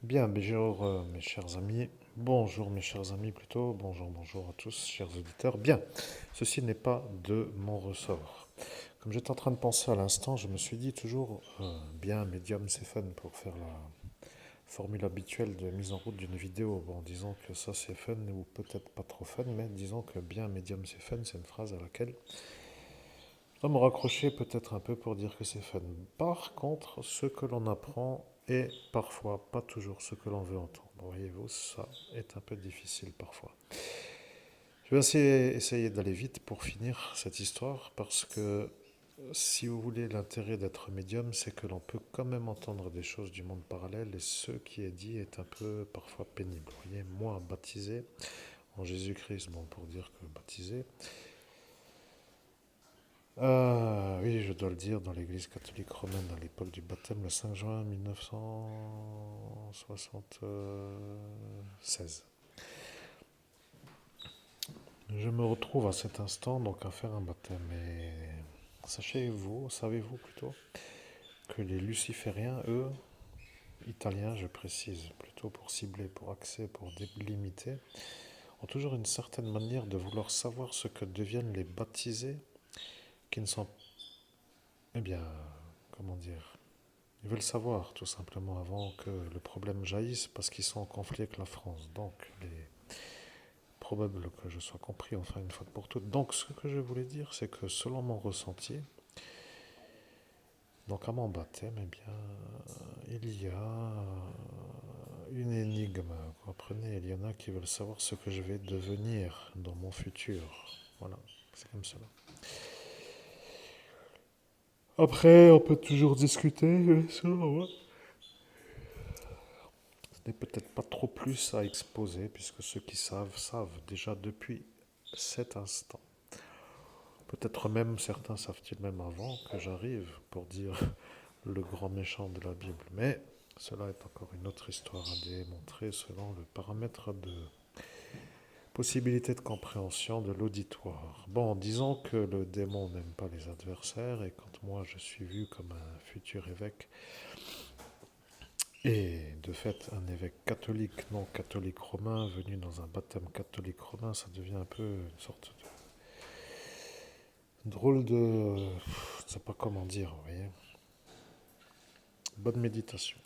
Bien, bonjour mes chers amis. Bonjour mes chers amis plutôt. Bonjour, bonjour à tous, chers auditeurs. Bien, ceci n'est pas de mon ressort. Comme j'étais en train de penser à l'instant, je me suis dit toujours bien, médium c'est fun pour faire la formule habituelle de mise en route d'une vidéo. Bon, disons que ça c'est fun ou peut-être pas trop fun, mais disons que bien, médium c'est fun, c'est une phrase à laquelle je dois me raccrocher peut-être un peu pour dire que c'est fun. Par contre, ce que l'on apprend est parfois pas toujours ce que l'on veut entendre. Voyez-vous, ça est un peu difficile parfois. Je vais essayer d'aller vite pour finir cette histoire parce que si vous voulez, l'intérêt d'être médium, c'est que l'on peut quand même entendre des choses du monde parallèle et ce qui est dit est un peu parfois pénible. Vous voyez, moi, baptisé en Jésus-Christ, bon, pour dire que baptisé, oui, je dois le dire, dans l'église catholique romaine, à l'époque du baptême, le 5 juin 1976. Je me retrouve à cet instant donc à faire un baptême. Et sachez-vous, savez-vous plutôt, que les lucifériens, eux, italiens, je précise, plutôt pour cibler, pour axer, pour délimiter, ont toujours une certaine manière de vouloir savoir ce que deviennent les baptisés qui ne sont, eh bien, comment dire, ils veulent savoir tout simplement avant que le problème jaillisse parce qu'ils sont en conflit avec la France. Donc, il est probable que je sois compris enfin une fois pour toutes. Donc, ce que je voulais dire, c'est que selon mon ressenti, donc à mon baptême, eh bien, il y a une énigme. Vous comprenez, il y en a qui veulent savoir ce que je vais devenir dans mon futur. Voilà, c'est comme cela. Après, on peut toujours discuter, bien sûr, ouais. Ce n'est peut-être pas trop plus à exposer, puisque ceux qui savent, savent déjà depuis cet instant. Peut-être même, certains savent-ils même avant que j'arrive pour dire le grand méchant de la Bible. Mais cela est encore une autre histoire à démontrer selon le paramètre de possibilité de compréhension de l'auditoire. Bon, disons que le démon n'aime pas les adversaires et quand moi je suis vu comme un futur évêque et de fait un évêque catholique, non catholique romain, venu dans un baptême catholique romain, ça devient un peu une sorte de drôle de... Je ne sais pas comment dire, vous voyez. Bonne méditation.